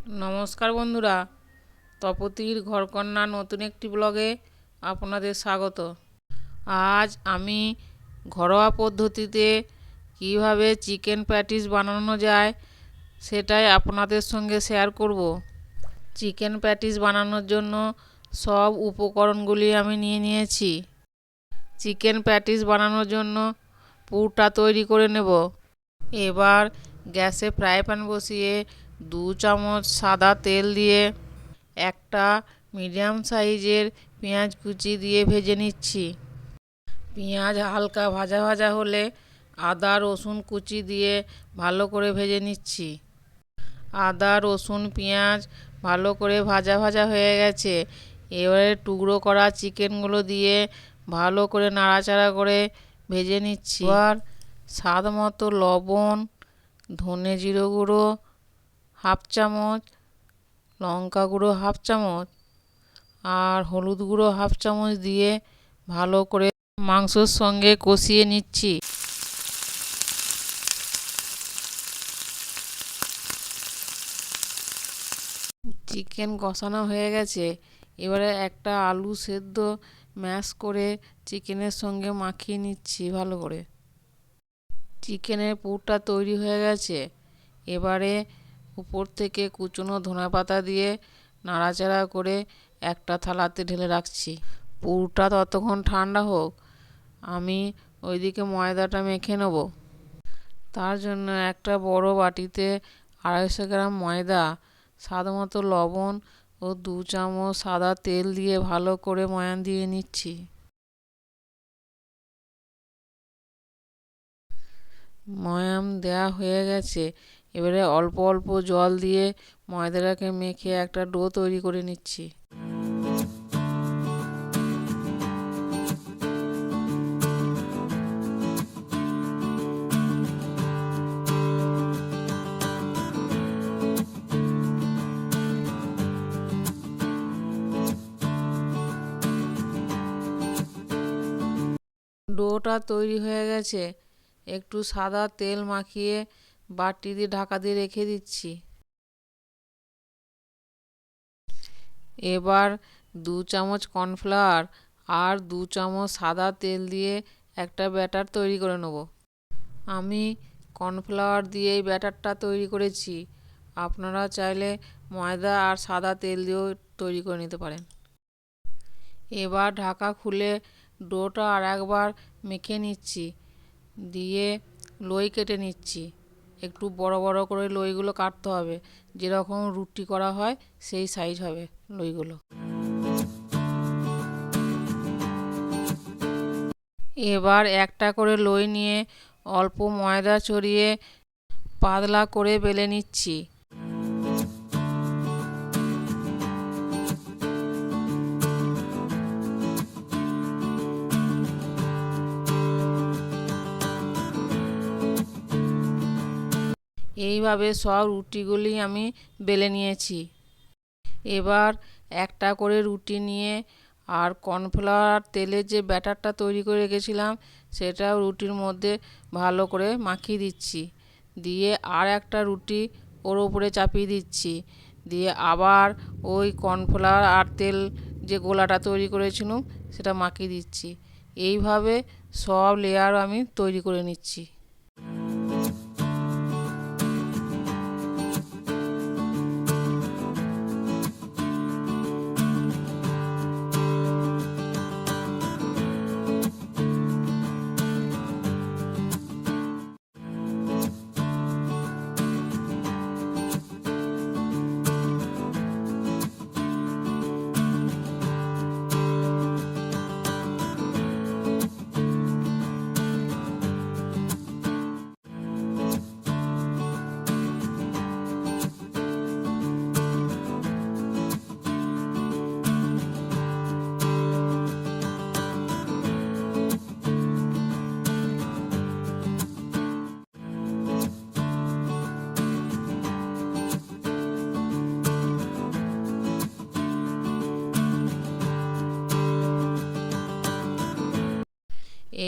নমস্কার বন্ধুরা, তপতির ঘরকন্না নতুন একটি ব্লগে আপনাদের স্বাগত। আজ আমি ঘরোয়া পদ্ধতিতে কিভাবে চিকেন প্যাটিস বানানো যায় সেটাই আপনাদের সঙ্গে শেয়ার করব। চিকেন প্যাটিস বানানোর জন্য সব উপকরণগুলি আমি নিয়ে নিয়েছি। চিকেন প্যাটিস বানানোর জন্য পুরটা তৈরি করে নেব। এবার গ্যাসে ফ্রাই প্যান বসিয়ে 2 চামচ সাদা তেল দিয়ে একটা মিডিয়াম সাইজের পেঁয়াজ কুচি দিয়ে ভেজে নিচ্ছি। পেঁয়াজ হালকা ভাজা ভাজা হলে আদা রসুন কুচি দিয়ে ভালো করে ভেজে নিচ্ছি। আদা রসুন পেঁয়াজ ভালো করে ভাজা ভাজা হয়ে গেছে। এবারে টুকরো করা চিকেনগুলো দিয়ে ভালো করে নাড়াচাড়া করে ভেজে নিচ্ছি। এবার স্বাদ মতো লবণ, ধনে জিরে গুঁড়ো হাফ চামচ, লঙ্কা গুঁড়ো হাফ চামচ আর হলুদ গুঁড়ো হাফ চামচ দিয়ে ভালো করে মাংসর সঙ্গে কষিয়ে নিচ্ছি। চিকেন কষানো হয়ে গেছে। এবারে একটা আলু সেদ্ধ ম্যাশ করে চিকেনের সঙ্গে মাখিয়ে নিচ্ছি ভালো করে। চিকেনের পুরটা তৈরি হয়ে গেছে। এবারে উপর থেকে কুচনো ধনেপাতা দিয়ে নাড়াচাড়া করে একটা থালাতে ঢেলে রাখছি। পুরটা ততক্ষণ ঠান্ডা হোক, আমি ওইদিকে ময়দাটা মেখে নেব। তার জন্য একটা বড় বাটিতে 250 গ্রাম ময়দা, স্বাদ মতো লবণ ও 2 চামচ সাদা তেল দিয়ে ভালো করে ময়ান দিয়ে নিচ্ছি। ময়াম দেওয়া হয়ে গেছে। এবারে অল্প অল্প জল দিয়ে ময়দাটাকে মেখে একটা ডো তৈরি করে নিচ্ছি। ডোটা তৈরি হয়ে গেছে। একটু সাদা তেল মাখিয়ে বাটি দিয়ে ঢাকা দিয়ে রেখে দিচ্ছি। এবার 2 চামচ কর্নফ্লাওয়ার আর 2 চামচ সাদা তেল দিয়ে একটা ব্যাটার তৈরি করে নেব। আমি কর্নফ্লাওয়ার দিয়েই ব্যাটারটা তৈরি করেছি। আপনারা চাইলে ময়দা আর সাদা তেল দিয়েও তৈরি করে নিতে পারেন। এবার ঢাকা খুলে ডোটা আর একবার মেখে নিচ্ছি, দিয়ে লই কেটে নিচ্ছি। একটু বড় বড় করে লইগুলো কাটতে হবে, যেরকম রুটি করা হয় সেই সাইজ হবে লইগুলো। এবার একটা করে লই নিয়ে অল্প ময়দা ছড়িয়ে পাতলা করে বেলে নিচ্ছি। এইভাবে সব রুটিগুলি আমি বেলে নিয়েছি। এবার একটা করে রুটি নিয়ে আর কর্নফ্লাওয়ার তেলের যে ব্যাটারটা তৈরি করে রেখেছিলাম সেটাও রুটির মধ্যে ভালো করে মাখিয়ে দিচ্ছি। দিয়ে আর একটা রুটি ওর উপরে চাপিয়ে দিচ্ছি। দিয়ে আবার ওই কর্নফ্লাওয়ার আর তেল যে গোলাটা তৈরি করেছিলাম সেটা মাখিয়ে দিচ্ছি। এইভাবে সব লেয়ার আমি তৈরি করে নিচ্ছি।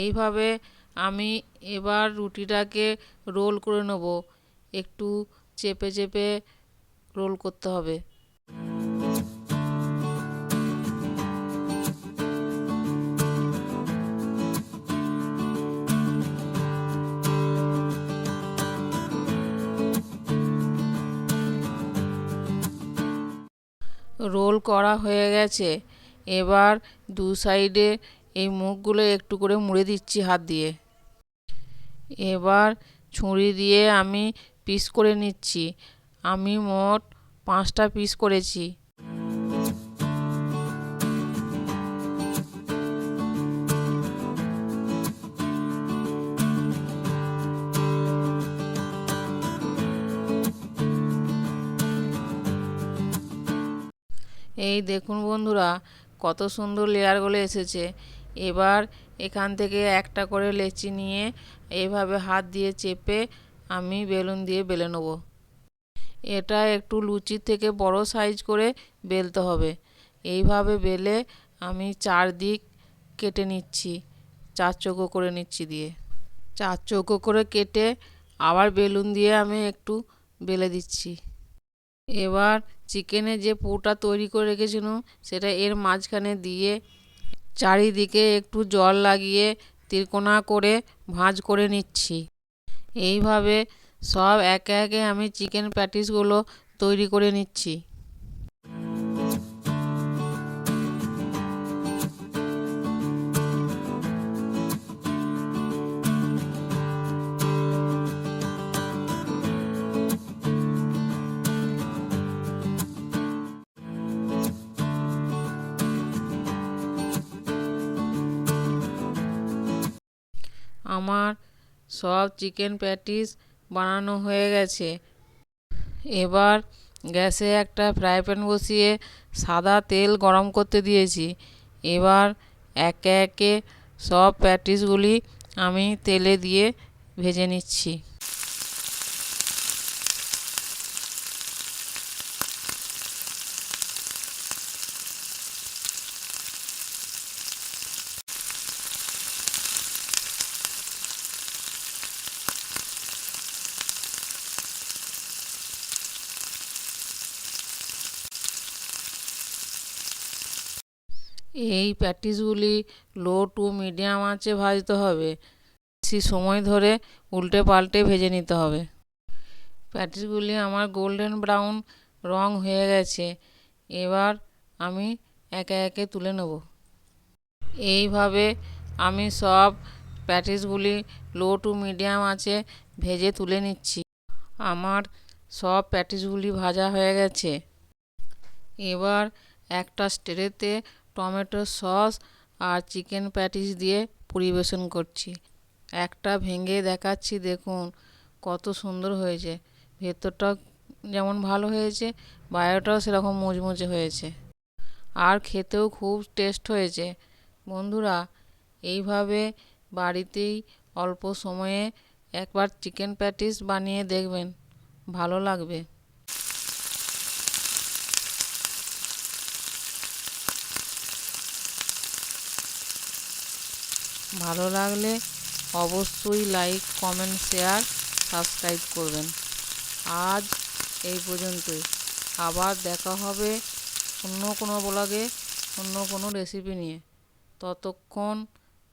এইভাবে আমি এবার রুটিটাকে রোল করে নেব। একটু চেপে চেপে রোল করতে হবে। রোল করা হয়ে গেছে। এবার দু সাইডে এই মুখগুলো একটু করে মুড়ে দিচ্ছি হাত দিয়ে। এবার ছুরি দিয়ে আমি পিস করে নিচ্ছি। আমি মোট 5টা পিস করেছি। এই দেখুন বন্ধুরা, কত সুন্দর লেয়ারগুলো এসেছে। এবার এখান থেকে একটা করে লেচি নিয়ে এইভাবে হাত দিয়ে চেপে আমি বেলুন দিয়ে বেলে নেব। এটা একটু লুচির থেকে বড় সাইজ করে বেলতে হবে। এইভাবে বেলে আমি 4 দিক কেটে নিচ্ছি, 4 চৌকো করে নিচ্ছি দিয়ে। 4 চৌকো করে কেটে আবার বেলুন দিয়ে আমি একটু বেলে দিচ্ছি। এবার চিকেনের যে পুরটা তৈরি করে রেখেছিলাম সেটা এর মাঝখানে দিয়ে চারিদিকে একটু জল লাগিয়ে তিরকোনা করে ভাঁজ করে নিচ্ছি। এইভাবে সব একে একে আমি চিকেন প্যাটিসগুলো তৈরি করে নিচ্ছি। আমার সব চিকেন প্যাটিস বানানো হয়ে গেছে। এবার গ্যাসে একটা ফ্রাই প্যান বসিয়ে সাদা তেল গরম করতে দিয়েছি। এবার একে একে সব প্যাটিসগুলি আমি তেলে দিয়ে ভেজে নিচ্ছি। এই প্যাটিসগুলি লো টু মিডিয়াম আঁচে ভাজতে হবে। বেশি সময় ধরে উল্টে পাল্টে ভেজে নিতে হবে। প্যাটিসগুলি আমার গোল্ডেন ব্রাউন রং হয়ে গেছে। এবার আমি একে একে তুলে নেব। এইভাবে আমি সব প্যাটিসগুলি লো টু মিডিয়াম আঁচে ভেজে তুলে নিচ্ছি। আমার সব প্যাটিসগুলি ভাজা হয়ে গেছে। এবার একটা স্ট্রেতে টমেটো সস আর চিকেন প্যাটিস দিয়ে পরিবেশন করছি। একটা ভেঙে দেখাচ্ছি, দেখুন কত সুন্দর হয়েছে। ভেতরটাও যেমন ভালো হয়েছে, বাইরেটাও সেরকম মুচমুচে হয়েছে, আর খেতেও খুব টেস্ট হয়েছে। বন্ধুরা, এইভাবে বাড়িতেই অল্প সময়ে একবার চিকেন প্যাটিস বানিয়ে দেখবেন, ভালো লাগবে। ভালো লাগলে অবশ্যই লাইক, কমেন্ট, শেয়ার, সাবস্ক্রাইব করবেন। আজ এই পর্যন্তই। আবার দেখা হবে অন্য কোনো ব্লগে, অন্য কোনো রেসিপি নিয়ে। ততক্ষণ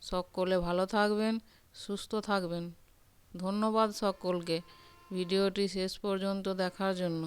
সকলে ভালো থাকবেন, সুস্থ থাকবেন। ধন্যবাদ সকলকে ভিডিওটি শেষ পর্যন্ত দেখার জন্য।